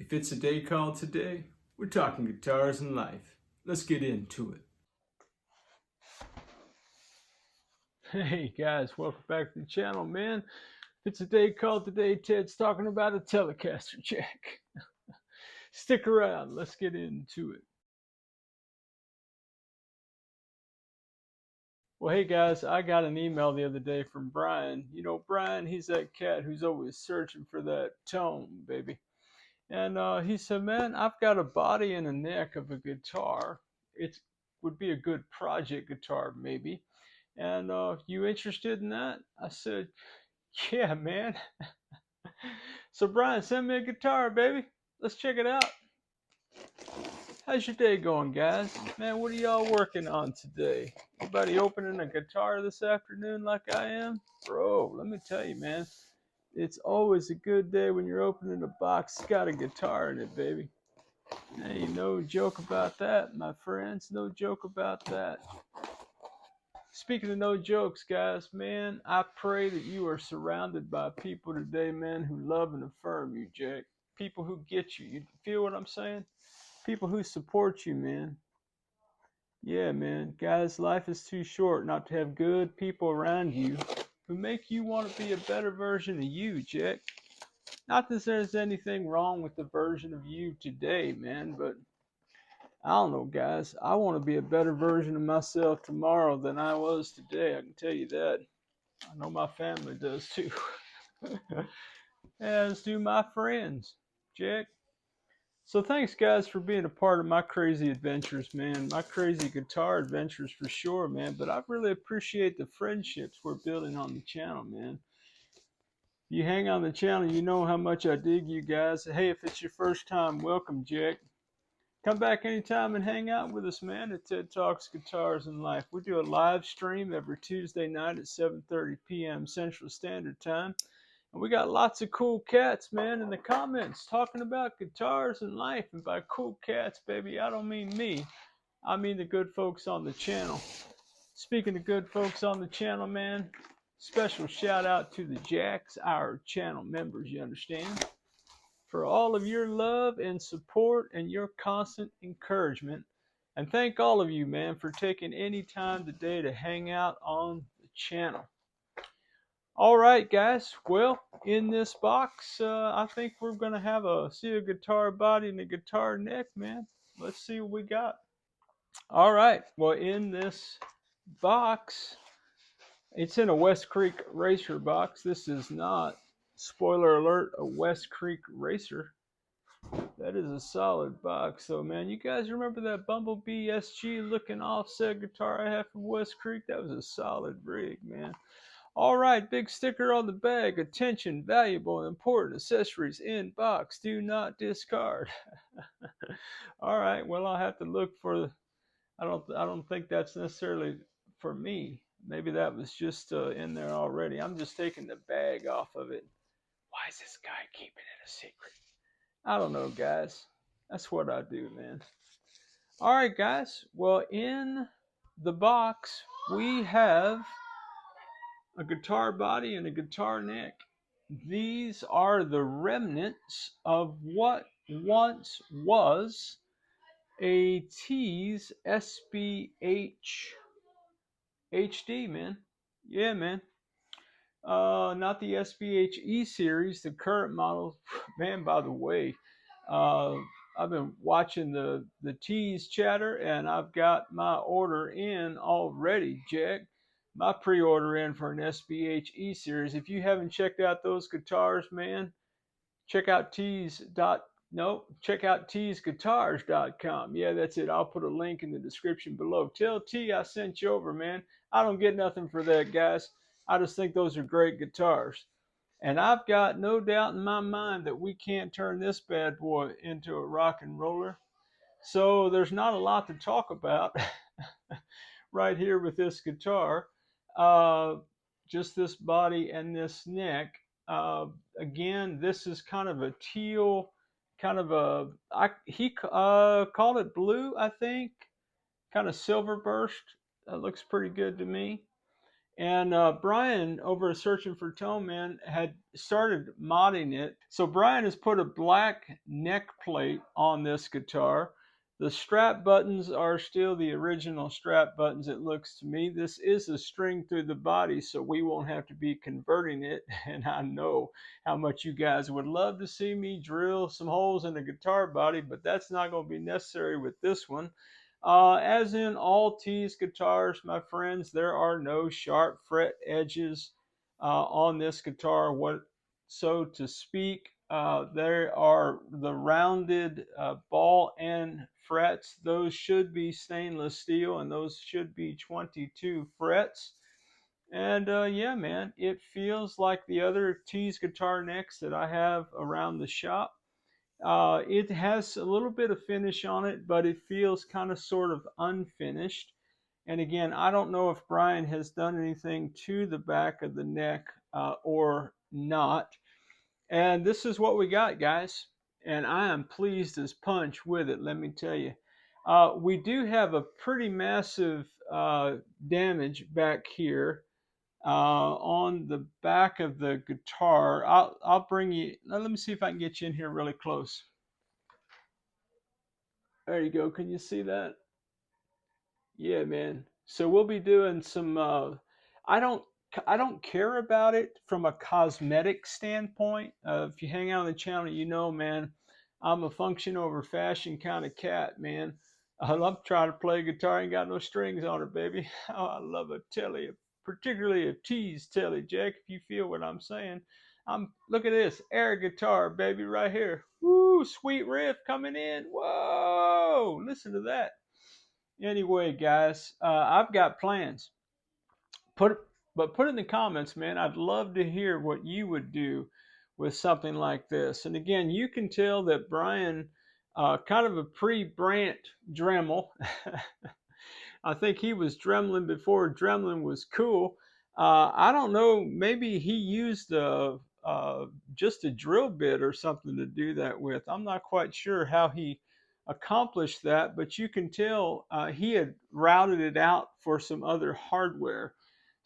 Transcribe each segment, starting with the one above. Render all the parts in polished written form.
If it's a day called today, we're talking guitars and life. Let's get into it. Hey guys, welcome back to the channel, man. If it's a day called today, Ted's talking about a Telecaster jack. Stick around, let's get into it. Well, hey guys, I got an email the other day from Brian. You know, Brian, he's that cat who's always searching for that tone, baby. And he said, man, I've got a body and a neck of a guitar. It would be a good project guitar, maybe. And you interested in that? I said, yeah, man. So Brian, send me a guitar, baby. Let's check it out. How's your day going, guys? Man, what are y'all working on today? Anybody opening a guitar this afternoon like I am? Bro, let me tell you, man. It's always a good day when you're opening a box that's got a guitar in it, baby. Hey, no joke about that, my friends. No joke about that. Speaking of no jokes, guys, man, I pray that you are surrounded by people today, man, who love and affirm you, Jack. People who get you. You feel what I'm saying? People who support you, man. Yeah, man. Guys, life is too short not to have good people around you who make you want to be a better version of you, Jack. Not that there's anything wrong with the version of you today, man, but I don't know, guys. I want to be a better version of myself tomorrow than I was today. I can tell you that. I know my family does too. As do my friends, Jack. So thanks, guys, for being a part of my crazy adventures, man. My crazy guitar adventures for sure, man. But I really appreciate the friendships we're building on the channel, man. You hang on the channel, you know how much I dig you guys. Hey, if it's your first time, welcome, Jack. Come back anytime and hang out with us, man, at TED Talks Guitars and Life. We do a live stream every Tuesday night at 7:30 p.m. Central Standard Time. And we got lots of cool cats, man, in the comments talking about guitars and life. And by cool cats, baby, I don't mean me. I mean the good folks on the channel. Speaking of good folks on the channel, man, special shout out to the Jacks, our channel members, you understand? For all of your love and support and your constant encouragement. And thank all of you, man, for taking any time today to hang out on the channel. All right, guys. Well, in this box, I think we're going to have a guitar body and a guitar neck, man. Let's see what we got. All right. Well, in this box, it's in a West Creek Racer box. This is not, spoiler alert, a West Creek Racer. That is a solid box. So, man, you guys remember that Bumblebee SG looking offset guitar I had from West Creek? That was a solid rig, man. All right, big sticker on the bag. Attention, valuable and important accessories in box. Do not discard. All right, well, I'll have to look for. I don't think that's necessarily for me. Maybe that was just in there already. I'm just taking the bag off of it. Why is this guy keeping it a secret? I don't know, guys. That's what I do, man. All right, guys. Well, in the box, we have a guitar body and a guitar neck. These are the remnants of what once was a Tease SBH-HD, man. Yeah, man. Not the SBH-E series, the current model. Man, by the way, I've been watching the Tease chatter, and I've got my order in already, Jack. My pre-order in for an SBH-E series. If you haven't checked out those guitars, man, check out teaseguitars.com. Yeah, that's it. I'll put a link in the description below. Tell T I sent you over, man. I don't get nothing for that, guys. I just think those are great guitars. And I've got no doubt in my mind that we can't turn this bad boy into a rock and roller. So there's not a lot to talk about right here with this guitar. Just this body and this neck. Again, this is kind of a teal, kind of a, he called it blue, I think. Kind of silver burst. That looks pretty good to me. And Brian over at Searching for Tone Man had started modding it. So Brian has put a black neck plate on this guitar. The strap buttons are still the original strap buttons, it looks to me. This is a string through the body, so we won't have to be converting it. And I know how much you guys would love to see me drill some holes in the guitar body, but that's not going to be necessary with this one. As in all Tease guitars, my friends, there are no sharp fret edges on this guitar, so to speak. There are the rounded ball and frets. Those should be stainless steel, and those should be 22 frets. And yeah, man, it feels like the other Tease guitar necks that I have around the shop. It has a little bit of finish on it, but it feels kind of sort of unfinished. And again, I don't know if Brian has done anything to the back of the neck or not. And this is what we got, guys. And I am pleased as punch with it, let me tell you. We do have a pretty massive damage back here on the back of the guitar. I'll bring you, let me see if I can get you in here really close. There you go. Can you see that? Yeah, man. So we'll be doing some I don't I don't care about it from a cosmetic standpoint. If you hang out on the channel, you know, man, I'm a function over fashion kind of cat, man. I love trying to play guitar, ain't got no strings on it, baby. Oh, I love a telly, particularly a Tease telly, Jack, if you feel what I'm saying. Look at this air guitar, baby, right here. Woo, sweet riff coming in. Whoa, listen to that. Anyway, guys, I've got plans. Put put it in the comments, man. I'd love to hear what you would do with something like this. And again, you can tell that Brian, kind of a pre-Brant Dremel. I think he was Dremeling before Dremeling was cool. I don't know. Maybe he used just a drill bit or something to do that with. I'm not quite sure how he accomplished that, but you can tell he had routed it out for some other hardware.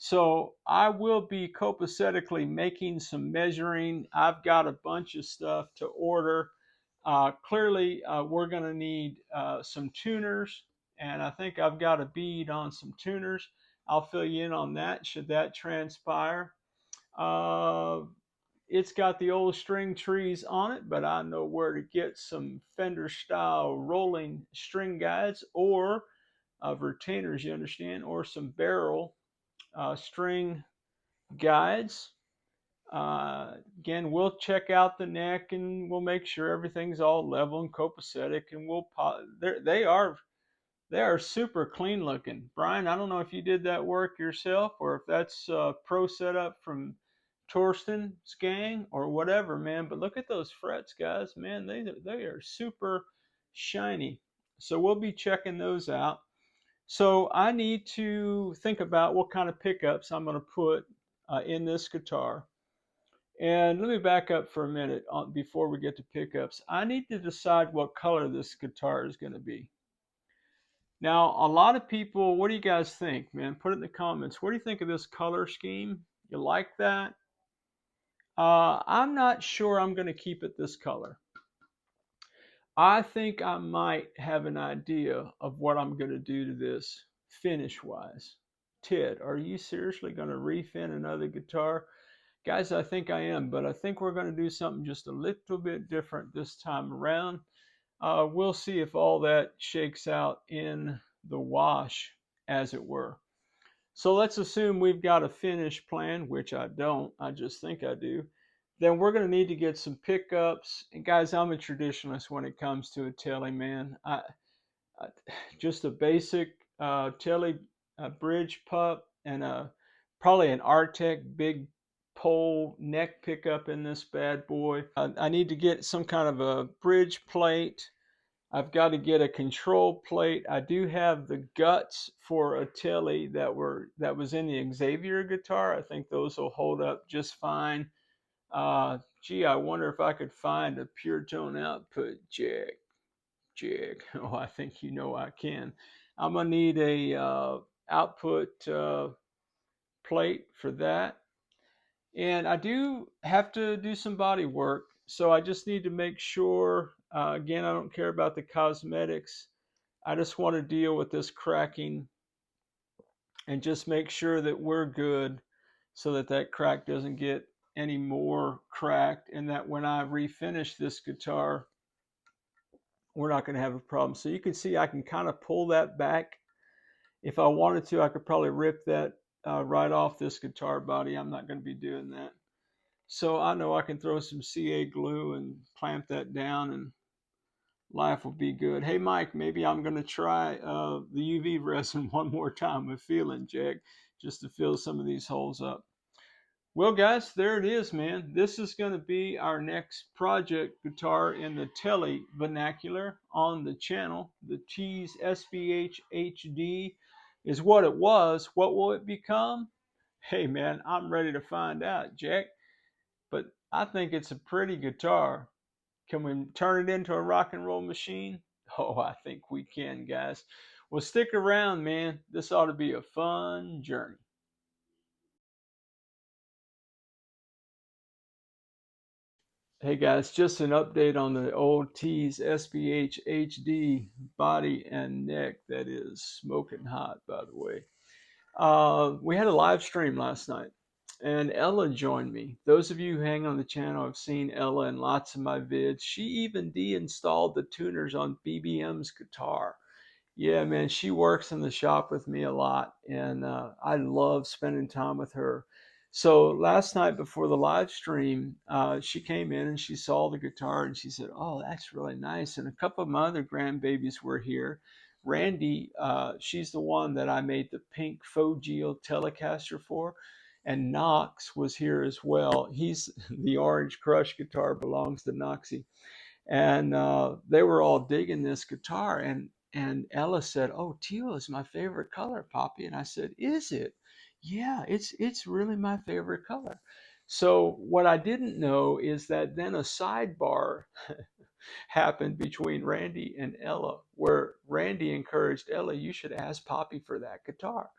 So I will be copacetically making some measuring. I've got a bunch of stuff to order. Clearly, we're going to need some tuners, and I think I've got a bead on some tuners. I'll fill you in on that should that transpire. Uh, it's got the old string trees on it, but I know where to get some Fender style rolling string guides or retainers, you understand, or some barrel string guides. Again, we'll check out the neck and we'll make sure everything's all level and copacetic, and they are super clean looking. Brian, I don't know if you did that work yourself or if that's pro setup from Torsten's gang or whatever, man. But look at those frets, guys. Man, they are super shiny. So we'll be checking those out. So I need to think about what kind of pickups I'm going to put in this guitar. And let me back up for a minute before we get to pickups. I need to decide what color this guitar is going to be. Now, a lot of people, what do you guys think, man? Put it in the comments. What do you think of this color scheme? You like that? I'm not sure I'm going to keep it this color. I think I might have an idea of what I'm going to do to this finish-wise. Ted, are you seriously going to refin another guitar? Guys, I think I am, but I think we're going to do something just a little bit different this time around. We'll see if all that shakes out in the wash, as it were. So let's assume we've got a finish plan, which I don't. I just think I do. Then we're going to need to get some pickups. And guys, I'm a traditionalist when it comes to a telly, man. Just a basic telly bridge pup and probably an Artec big pole neck pickup in this bad boy. I need to get some kind of a bridge plate. I've got to get a control plate. I do have the guts for a telly that was in the Xaviere guitar. I think those will hold up just fine. Gee, I wonder if I could find a pure tone output jack. Oh, I think you know I can. I'm gonna need a output plate for that. And I do have to do some body work. So I just need to make sure, again, I don't care about the cosmetics. I just want to deal with this cracking and just make sure that we're good so that that crack doesn't get any more cracked, and that when I refinish this guitar, we're not going to have a problem. So you can see I can kind of pull that back. If I wanted to, I could probably rip that right off this guitar body. I'm not going to be doing that. So I know I can throw some CA glue and clamp that down and life will be good. Hey, Mike, maybe I'm going to try the UV resin one more time with Feeling Jack, just to fill some of these holes up. Well, guys, there it is, man. This is going to be our next project guitar in the Tele vernacular on the channel. The Tease SBH-HD is what it was. What will it become? Hey, man, I'm ready to find out, Jack. But I think it's a pretty guitar. Can we turn it into a rock and roll machine? Oh, I think we can, guys. Well, stick around, man. This ought to be a fun journey. Hey guys, just an update on the old Tease SBH HD body and neck that is smoking hot, by the way. We had a live stream last night and Ella joined me. Those of you who hang on the channel have seen Ella in lots of my vids. She even de-installed the tuners on BBM's guitar. Yeah, man, she works in the shop with me a lot, and I love spending time with her. So last night before the live stream, she came in and she saw the guitar and she said, "Oh, that's really nice." And a couple of my other grandbabies were here. Randy, she's the one that I made the pink faux Geo Telecaster for. And Knox was here as well. He's the orange crush guitar belongs to Noxie. And they were all digging this guitar. And Ella said, "Oh, teal is my favorite color, Poppy." And I said, "Is it?" "Yeah, it's really my favorite color." So what I didn't know is that then a sidebar happened between Randy and Ella, where Randy encouraged Ella, "You should ask Poppy for that guitar."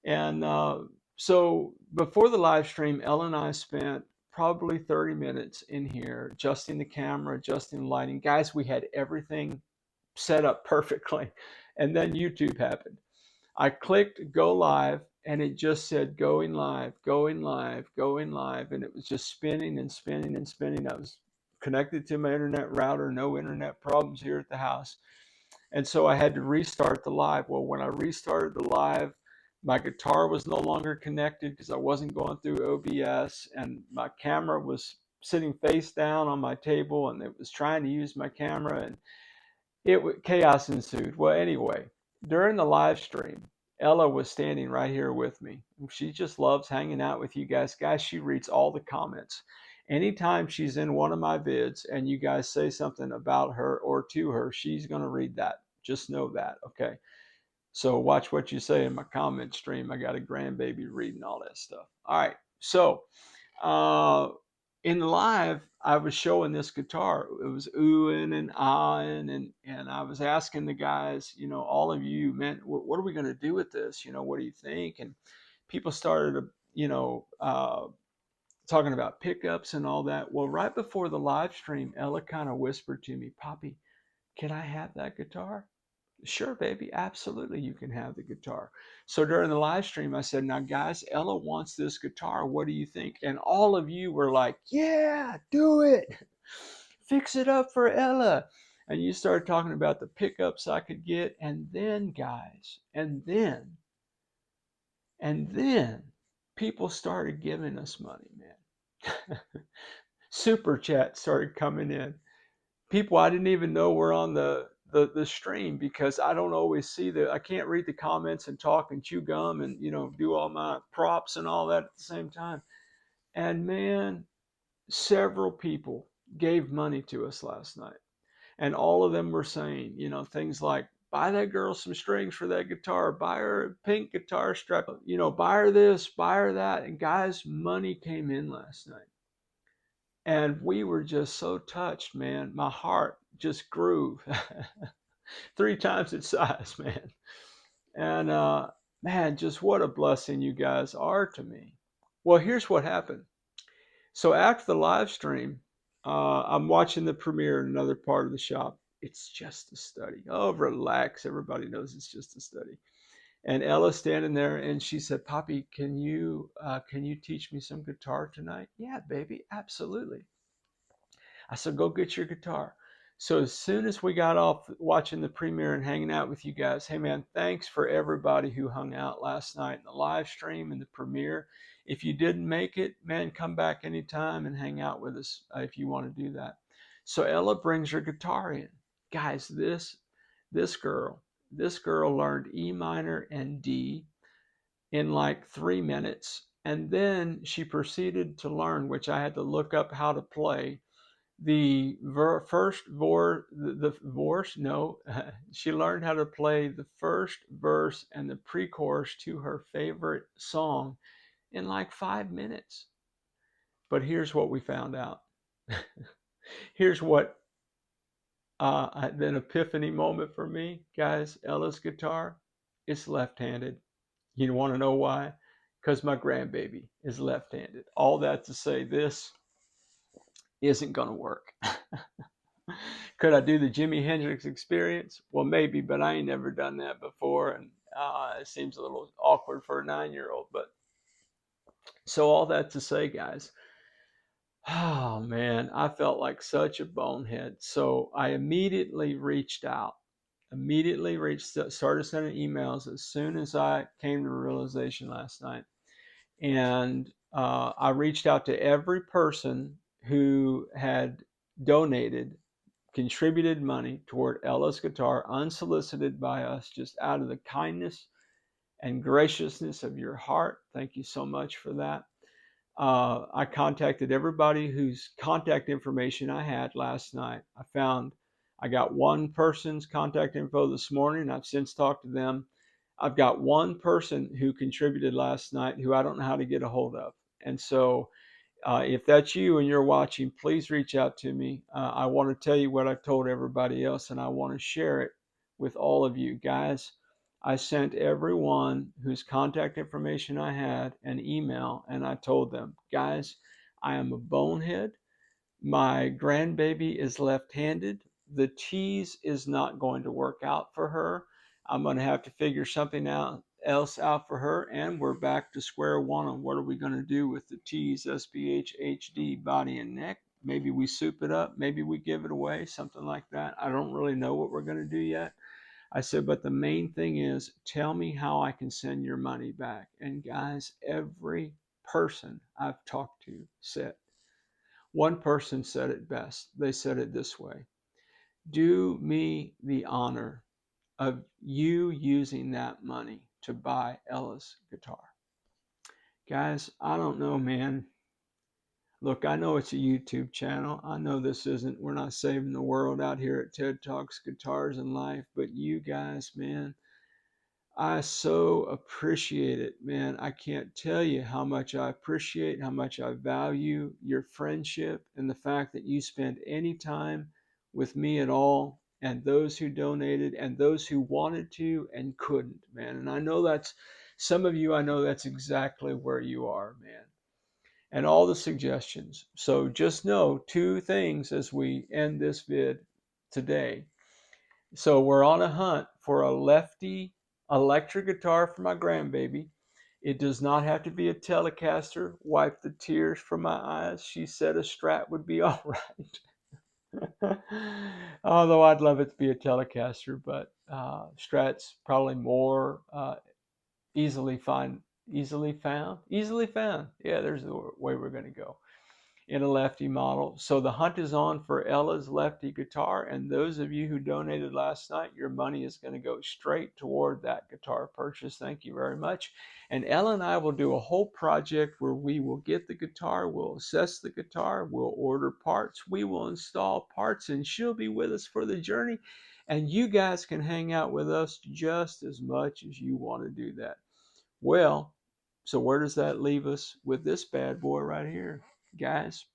And so before the live stream, Ella and I spent probably 30 minutes in here adjusting the camera, adjusting the lighting. Guys, we had everything set up perfectly. And then YouTube happened. I clicked go live and it just said going live, going live, going live. And it was just spinning and spinning and spinning. I was connected to my internet router, no internet problems here at the house. And so I had to restart the live. Well, when I restarted the live, my guitar was no longer connected because I wasn't going through OBS, and my camera was sitting face down on my table and it was trying to use my camera, and chaos ensued. Well, anyway, during the live stream, Ella was standing right here with me. She just loves hanging out with you guys. Guys, she reads all the comments. Anytime she's in one of my vids and you guys say something about her or to her, she's going to read that. Just know that, okay? So watch what you say in my comment stream. I got a grandbaby reading all that stuff. All right. So in the live, I was showing this guitar. It was oohing and ahhing, and I was asking the guys, you know, all of you, man, what are we going to do with this? You know, what do you think? And people started, you know, talking about pickups and all that. Well, right before the live stream, Ella kind of whispered to me, "Poppy, can I have that guitar?" "Sure, baby, absolutely, you can have the guitar." So during the live stream, I said, "Now, guys, Ella wants this guitar. What do you think?" And all of you were like, "Yeah, do it. Fix it up for Ella." And you started talking about the pickups I could get. And then, guys, and then people started giving us money, man. Super chat started coming in. People I didn't even know were on the stream, because I don't always see I can't read the comments and talk and chew gum and, you know, do all my props and all that at the same time. And man, several people gave money to us last night. And all of them were saying, you know, things like, "Buy that girl some strings for that guitar, buy her a pink guitar strap, you know, buy her this, buy her that." And guys, money came in last night. And we were just so touched, man. My heart just grew 3 times its size, man. And Man, just what a blessing you guys are to me. Well, here's what happened. So after the live stream, I'm watching the premiere in another part of the shop. It's just a study. Oh, relax. Everybody knows it's just a study. And Ella's standing there, and she said, "Poppy, can you teach me some guitar tonight?" "Yeah, baby, absolutely." I said, "Go get your guitar." So as soon as we got off watching the premiere and hanging out with you guys, hey man, thanks for everybody who hung out last night in the live stream and the premiere. If you didn't make it, man, come back anytime and hang out with us if you want to do that. So Ella brings her guitar in. Guys, this girl, this girl learned E minor and D in like 3 minutes. And then she proceeded to learn, which I had to look up how to play the first the verse. No, she learned how to play the first verse and the pre-chorus to her favorite song in like 5 minutes. But here's what we found out. Here's what an epiphany moment for me, guys. Ella's guitar is left-handed. You want to know why? Because my grandbaby is left-handed. All that to say, this isn't going to work. Could I do the Jimi Hendrix Experience? Well, maybe, but I ain't never done that before, and it seems a little awkward for a 9-year-old. But so all that to say, guys, oh man, I felt like such a bonehead. So I immediately reached out, started sending emails as soon as I came to the realization last night, and I reached out to every person who had donated, contributed money toward Ella's guitar, unsolicited by us, just out of the kindness and graciousness of your heart. Thank you so much for that. I contacted everybody whose contact information I had last night. I got one person's contact info this morning. I've since talked to them. I've got one person who contributed last night who I don't know how to get a hold of. And so if that's you and you're watching, please reach out to me. I want to tell you what I've told everybody else, and I want to share it with all of you guys. I sent everyone whose contact information I had an email, and I told them, guys, I am a bonehead. My grandbaby is left-handed. The Tease is not going to work out for her. I'm going to have to figure something else out for her, and we're back to square one on what are we going to do with the Tease SBH-HD body and neck. Maybe we soup it up, maybe we give it away, something like that. I don't really know what we're going to do yet. I said, but the main thing is, tell me how I can send your money back. And guys, every person I've talked to said, one person said it best. They said it this way: do me the honor of you using that money to buy Ella's guitar. Guys, I don't know, man. Look, I know it's a YouTube channel. I know we're not saving the world out here at TED Talks Guitars and Life, but you guys, man, I so appreciate it, man. I can't tell you how much I appreciate, how much I value your friendship and the fact that you spend any time with me at all, and those who donated and those who wanted to and couldn't, man. And I know that's some of you, I know that's exactly where you are, man. And all the suggestions. So just know two things as we end this vid today. So we're on a hunt for a lefty electric guitar for my grandbaby. It does not have to be a Telecaster. Wipe the tears from my eyes. She said a Strat would be all right. Although I'd love it to be a Telecaster, but Strat's probably more easily found. Easily found. Yeah, there's the way we're going to go in a lefty model. So the hunt is on for Ella's lefty guitar, and those of you who donated last night, your money is going to go straight toward that guitar purchase. Thank you very much. And Ella and I will do a whole project where we will get the guitar, we'll assess the guitar, we'll order parts, we will install parts, and she'll be with us for the journey. And you guys can hang out with us just as much as you want to do that. Well, so where does that leave us with this bad boy right here? Guys,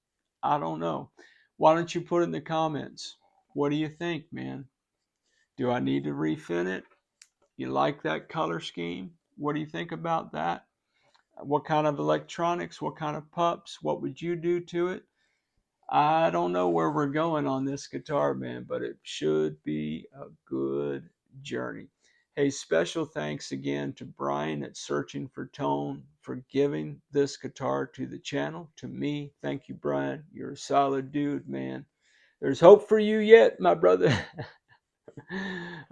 I don't know. Why don't you put in the comments? What do you think, man? Do I need to refin it? You like that color scheme? What do you think about that? What kind of electronics? What kind of pups? What would you do to it? I don't know where we're going on this guitar, man, but it should be a good journey. Hey, special thanks again to Brian at Searching for Tone for giving this guitar to the channel, to me. Thank you, Brian. You're a solid dude, man. There's hope for you yet, my brother.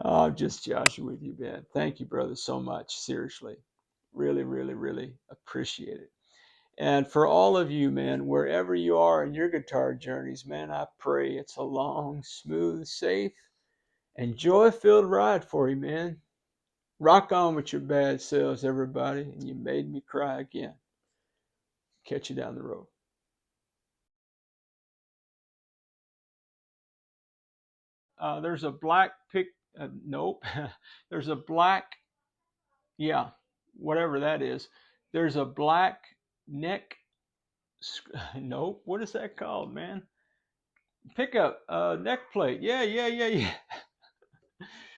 Oh, I'm just joshing with you, man. Thank you, brother, so much. Seriously. Really, really, really appreciate it. And for all of you, man, wherever you are in your guitar journeys, man, I pray it's a long, smooth, safe, and joy-filled ride for you, man. Rock on with your bad selves, everybody, and you made me cry again. Catch you down the road. There's a black pick. Nope. There's a black. Yeah, whatever that is. There's a black neck. Nope. What is that called, man? Pickup, neck plate. Yeah.